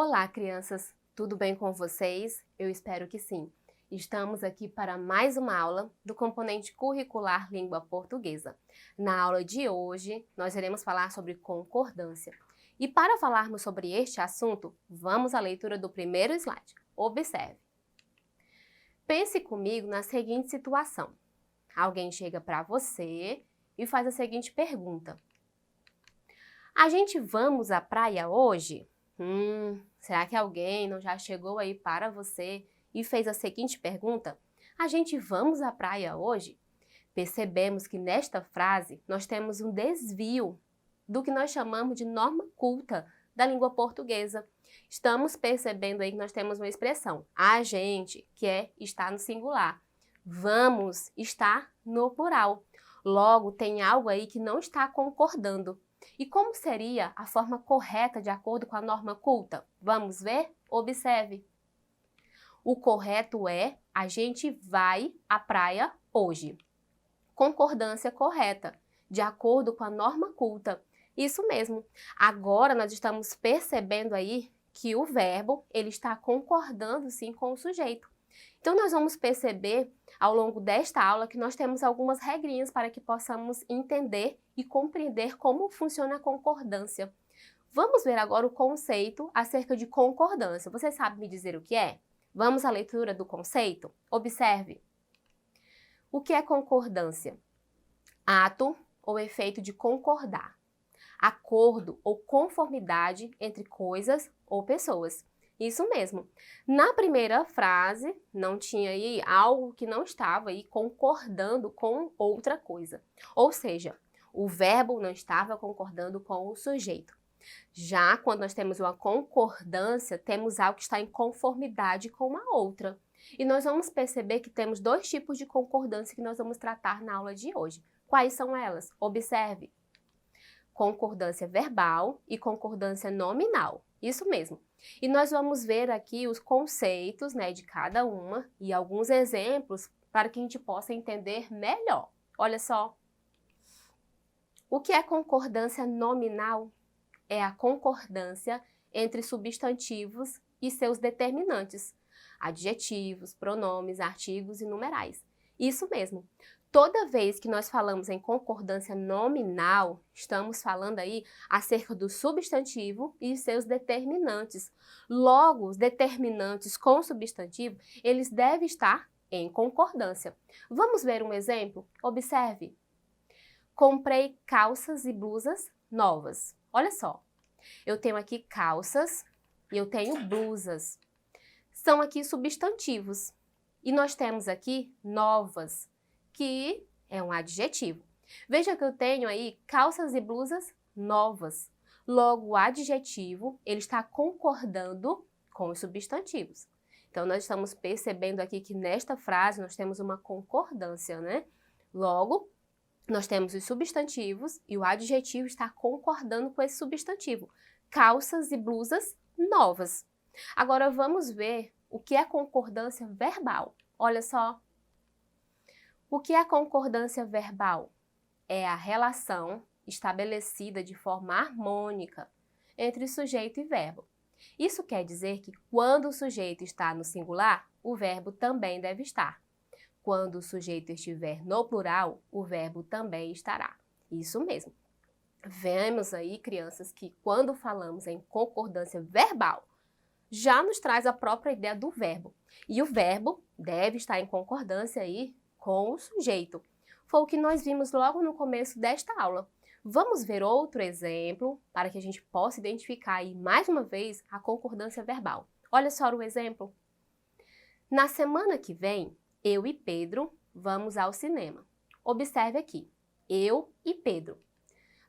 Olá, crianças! Tudo bem com vocês? Eu espero que sim. Estamos aqui para mais uma aula do componente curricular Língua Portuguesa. Na aula de hoje, nós iremos falar sobre concordância. E para falarmos sobre este assunto, vamos à leitura do primeiro slide. Observe. Pense comigo na seguinte situação. Alguém chega para você e faz a seguinte pergunta. A gente vamos à praia hoje? Será que alguém não já chegou aí para você e fez a seguinte pergunta? A gente vamos à praia hoje? Percebemos que nesta frase nós temos um desvio do que nós chamamos de norma culta da língua portuguesa. Estamos percebendo aí que nós temos uma expressão, a gente, que é está no singular. Vamos está no plural. Logo, tem algo aí que não está concordando. E como seria a forma correta de acordo com a norma culta? Vamos ver? Observe. O correto é a gente vai à praia hoje. Concordância correta, de acordo com a norma culta. Isso mesmo. Agora nós estamos percebendo aí que o verbo ele está concordando sim com o sujeito. Então, nós vamos perceber ao longo desta aula que nós temos algumas regrinhas para que possamos entender e compreender como funciona a concordância. Vamos ver agora o conceito acerca de concordância. Você sabe me dizer o que é? Vamos à leitura do conceito? Observe. O que é concordância? Ato ou efeito de concordar. Acordo ou conformidade entre coisas ou pessoas. Isso mesmo. Na primeira frase, não tinha aí algo que não estava aí concordando com outra coisa. Ou seja, o verbo não estava concordando com o sujeito. Já quando nós temos uma concordância, temos algo que está em conformidade com a outra. E nós vamos perceber que temos dois tipos de concordância que nós vamos tratar na aula de hoje. Quais são elas? Observe. Concordância verbal e concordância nominal. Isso mesmo. E nós vamos ver aqui os conceitos, de cada uma e alguns exemplos para que a gente possa entender melhor. Olha só. O que é concordância nominal? É a concordância entre substantivos e seus determinantes, adjetivos, pronomes, artigos e numerais. Isso mesmo. Toda vez que nós falamos em concordância nominal, estamos falando aí acerca do substantivo e seus determinantes. Logo, os determinantes com substantivo, eles devem estar em concordância. Vamos ver um exemplo? Observe. Comprei calças e blusas novas. Olha só, eu tenho aqui calças e eu tenho blusas. São aqui substantivos. E nós temos aqui novas, que é um adjetivo. Veja que eu tenho aí calças e blusas novas. Logo, o adjetivo, ele está concordando com os substantivos. Então, nós estamos percebendo aqui que nesta frase nós temos uma concordância, Logo, nós temos os substantivos e o adjetivo está concordando com esse substantivo. Calças e blusas novas. Agora, vamos ver o que é concordância verbal. Olha só. O que é concordância verbal? É a relação estabelecida de forma harmônica entre sujeito e verbo. Isso quer dizer que quando o sujeito está no singular, o verbo também deve estar. Quando o sujeito estiver no plural, o verbo também estará. Isso mesmo. Vemos aí, crianças, que quando falamos em concordância verbal, já nos traz a própria ideia do verbo. E o verbo deve estar em concordância aí com o sujeito. Foi o que nós vimos logo no começo desta aula. Vamos ver outro exemplo para que a gente possa identificar aí mais uma vez a concordância verbal. Olha só o exemplo. Na semana que vem, eu e Pedro vamos ao cinema. Observe aqui, eu e Pedro.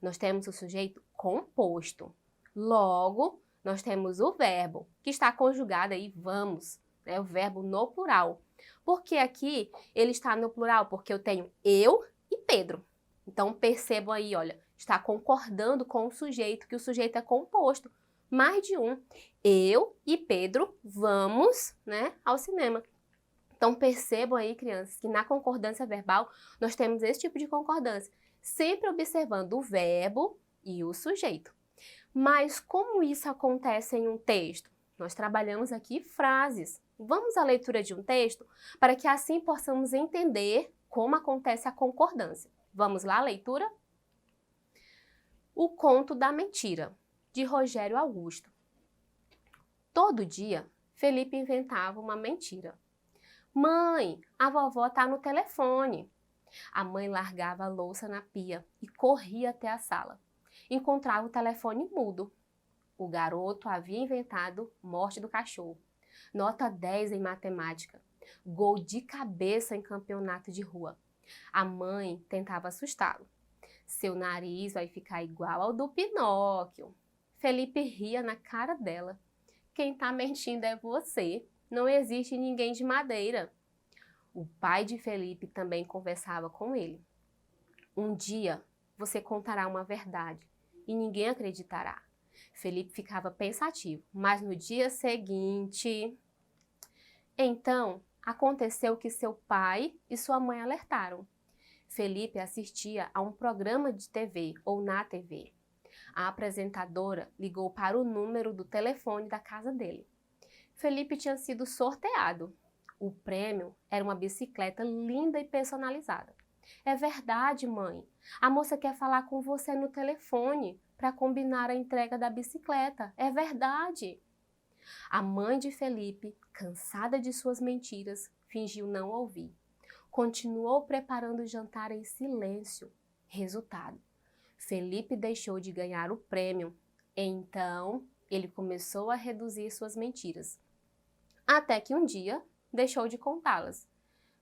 Nós temos o sujeito composto. Logo, nós temos o verbo, que está conjugado aí, vamos, o verbo no plural. Por que aqui ele está no plural? Porque eu tenho eu e Pedro. Então, percebam aí, olha, está concordando com o sujeito, que o sujeito é composto. Mais de um. Eu e Pedro vamos, ao cinema. Então, percebam aí, crianças, que na concordância verbal nós temos esse tipo de concordância, sempre observando o verbo e o sujeito. Mas como isso acontece em um texto? nós trabalhamos aqui frases. Vamos à leitura de um texto para que assim possamos entender como acontece a concordância. Vamos lá, leitura? O Conto da Mentira, de Rogério Augusto. Todo dia, Felipe inventava uma mentira. Mãe, a vovó tá no telefone. A mãe largava a louça na pia e corria até a sala. Encontrava o telefone mudo. O garoto havia inventado morte do cachorro. Nota 10 em matemática. Gol de cabeça em campeonato de rua. A mãe tentava assustá-lo. Seu nariz vai ficar igual ao do Pinóquio. Felipe ria na cara dela. Quem tá mentindo é você. Não existe ninguém de madeira. O pai de Felipe também conversava com ele. Um dia você contará uma verdade e ninguém acreditará. Felipe ficava pensativo, mas no dia seguinte... Então, aconteceu que seu pai e sua mãe alertaram. Felipe assistia a um programa de TV ou na TV. A apresentadora ligou para o número do telefone da casa dele. Felipe tinha sido sorteado. O prêmio era uma bicicleta linda e personalizada. É verdade, mãe. A moça quer falar com você no telefone para combinar a entrega da bicicleta. É verdade. A mãe de Felipe, cansada de suas mentiras, fingiu não ouvir. Continuou preparando o jantar em silêncio. Resultado: Felipe deixou de ganhar o prêmio. Então, ele começou a reduzir suas mentiras. Até que um dia, deixou de contá-las.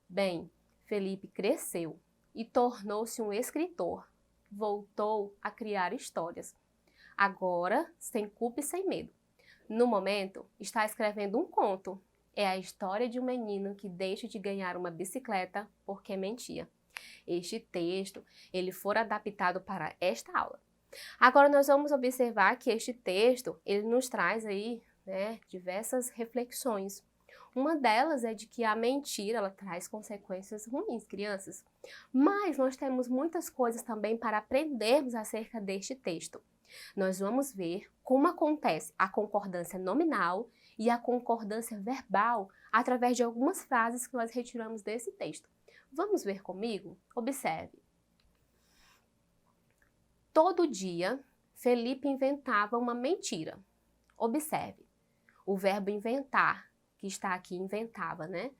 Bem, Felipe cresceu e tornou-se um escritor. Voltou a criar histórias. Agora, sem culpa e sem medo. No momento, está escrevendo um conto. É a história de um menino que deixa de ganhar uma bicicleta porque mentia. Este texto, ele foi adaptado para esta aula. Agora nós vamos observar que este texto, ele nos traz aí, diversas reflexões. Uma delas é de que a mentira, ela traz consequências ruins, crianças. Mas nós temos muitas coisas também para aprendermos acerca deste texto. Nós vamos ver como acontece a concordância nominal e a concordância verbal através de algumas frases que nós retiramos desse texto. Vamos ver comigo? Observe. Todo dia, Felipe inventava uma mentira. Observe. O verbo inventar, que está aqui, inventava, né?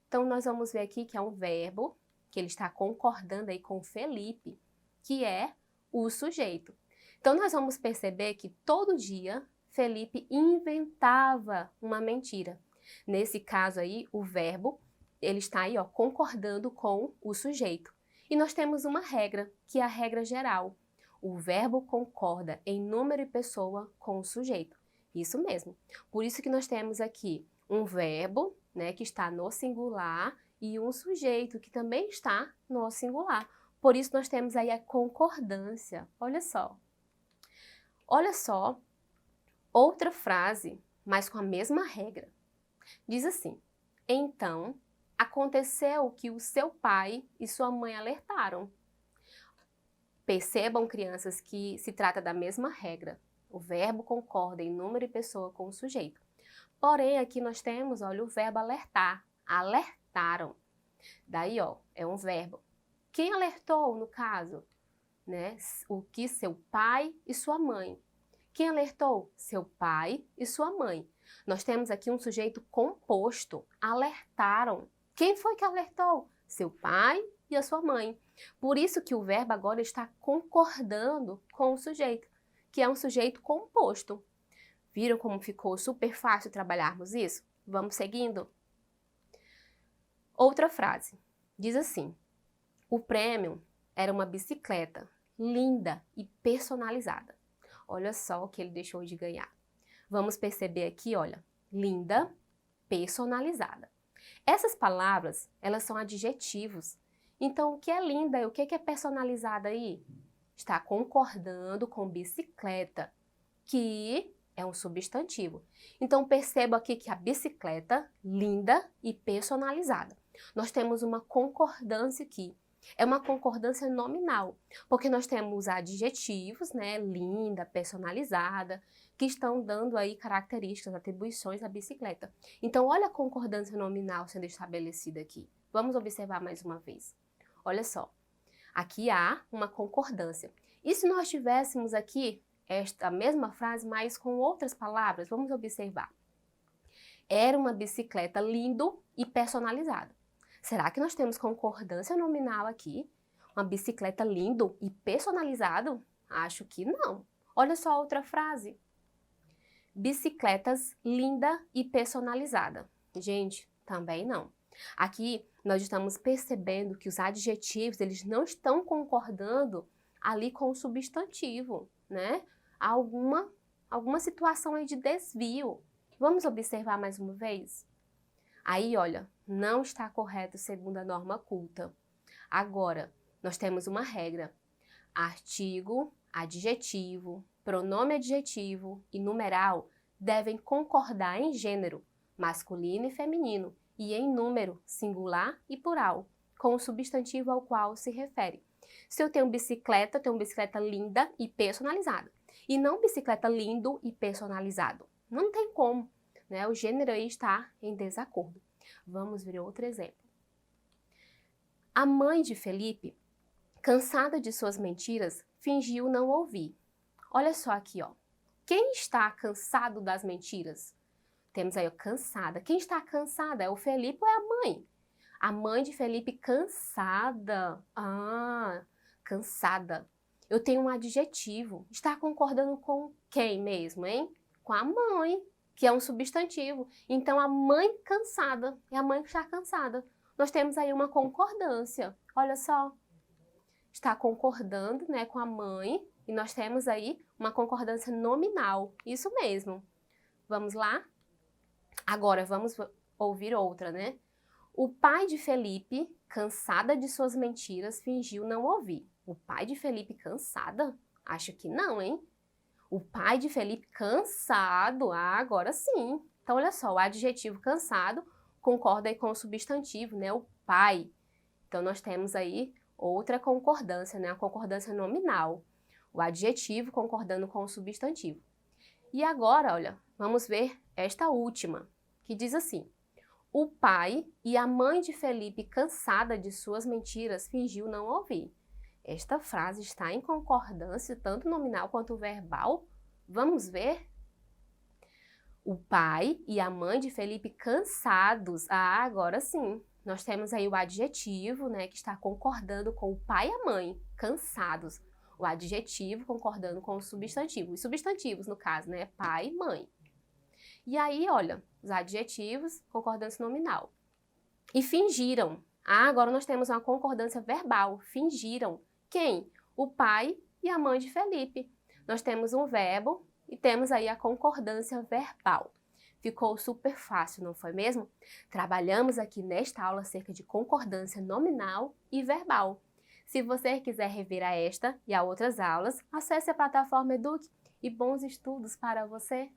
Então, nós vamos ver aqui que é um verbo, que ele está concordando aí com Felipe, que é o sujeito. Então, nós vamos perceber que todo dia Felipe inventava uma mentira. Nesse caso aí, o verbo, ele está aí, concordando com o sujeito. E nós temos uma regra, que é a regra geral. O verbo concorda em número e pessoa com o sujeito. Isso mesmo. Por isso que nós temos aqui um verbo, que está no singular, e um sujeito que também está no singular. Por isso nós temos aí a concordância. Olha só. Olha só, outra frase, mas com a mesma regra. Diz assim: então, aconteceu que o seu pai e sua mãe alertaram. Percebam, crianças, que se trata da mesma regra. O verbo concorda em número e pessoa com o sujeito. Porém, aqui nós temos, olha, o verbo alertar. Alertaram. Daí, é um verbo. Quem alertou, no caso? O que seu pai e sua mãe. Quem alertou? Seu pai e sua mãe. Nós temos aqui um sujeito composto. Alertaram. Quem foi que alertou? Seu pai e a sua mãe. Por isso que o verbo agora está concordando com o sujeito, que é um sujeito composto. Viram como ficou super fácil trabalharmos isso? Vamos seguindo? Outra frase. Diz assim: o prêmio era uma bicicleta linda e personalizada. Olha só o que ele deixou de ganhar. Vamos perceber aqui, olha, linda, personalizada. Essas palavras, elas são adjetivos. Então, o que é linda e o que é personalizada aí? Está concordando com bicicleta, que é um substantivo. Então, perceba aqui que a bicicleta, linda e personalizada. Nós temos uma concordância aqui. É uma concordância nominal, porque nós temos adjetivos, né, linda, personalizada, que estão dando aí características, atribuições à bicicleta. Então, olha a concordância nominal sendo estabelecida aqui. Vamos observar mais uma vez. Olha só, aqui há uma concordância. E se nós tivéssemos aqui esta mesma frase, mas com outras palavras? Vamos observar. Era uma bicicleta lindo e personalizada. Será que nós temos concordância nominal aqui? Uma bicicleta lindo e personalizado? Acho que não. Olha só a outra frase. Bicicletas linda e personalizada. Gente, também não. Aqui nós estamos percebendo que os adjetivos eles não estão concordando ali com o substantivo, né? Há alguma situação aí de desvio. Vamos observar mais uma vez? Aí, olha, não está correto segundo a norma culta. Agora, nós temos uma regra. Artigo, adjetivo, pronome adjetivo e numeral devem concordar em gênero, masculino e feminino, e em número, singular e plural, com o substantivo ao qual se refere. Se eu tenho bicicleta linda e personalizada. E não bicicleta lindo e personalizado. Não tem como, né? O gênero aí está em desacordo. Vamos ver outro exemplo. A mãe de Felipe, cansada de suas mentiras, fingiu não ouvir. Olha só aqui, ó. Quem está cansado das mentiras? Temos aí, ó, cansada. Quem está cansada? É o Felipe ou é a mãe? A mãe de Felipe cansada. Ah, cansada. Eu tenho um adjetivo. Está concordando com quem mesmo, hein? Com a mãe, que é um substantivo. Então, a mãe cansada é a mãe que está cansada. Nós temos aí uma concordância. Olha só. Está concordando, né, com a mãe. E nós temos aí uma concordância nominal. Isso mesmo. Vamos lá? Agora, vamos ouvir outra, né? O pai de Felipe, cansada de suas mentiras, fingiu não ouvir. O pai de Felipe cansada? Acho que não, hein? O pai de Felipe cansado? Ah, agora sim. Então, olha só, o adjetivo cansado concorda aí com o substantivo, né? O pai. Então, nós temos aí outra concordância, né? A concordância nominal. O adjetivo concordando com o substantivo. E agora, olha, vamos ver esta última, que diz assim. O pai e a mãe de Felipe, cansada de suas mentiras, fingiu não ouvir. Esta frase está em concordância, tanto nominal quanto verbal. Vamos ver? O pai e a mãe de Felipe cansados. Ah, agora sim. Nós temos aí o adjetivo, né, que está concordando com o pai e a mãe, cansados. O adjetivo concordando com o substantivo. Os substantivos, no caso, né, pai e mãe. E aí, olha, os adjetivos, concordância nominal. E fingiram. Ah, agora nós temos uma concordância verbal. Fingiram. Quem? O pai e a mãe de Felipe. Nós temos um verbo e temos aí a concordância verbal. Ficou super fácil, não foi mesmo? Trabalhamos aqui nesta aula acerca de concordância nominal e verbal. Se você quiser rever a esta e a outras aulas, acesse a plataforma Eduque e bons estudos para você!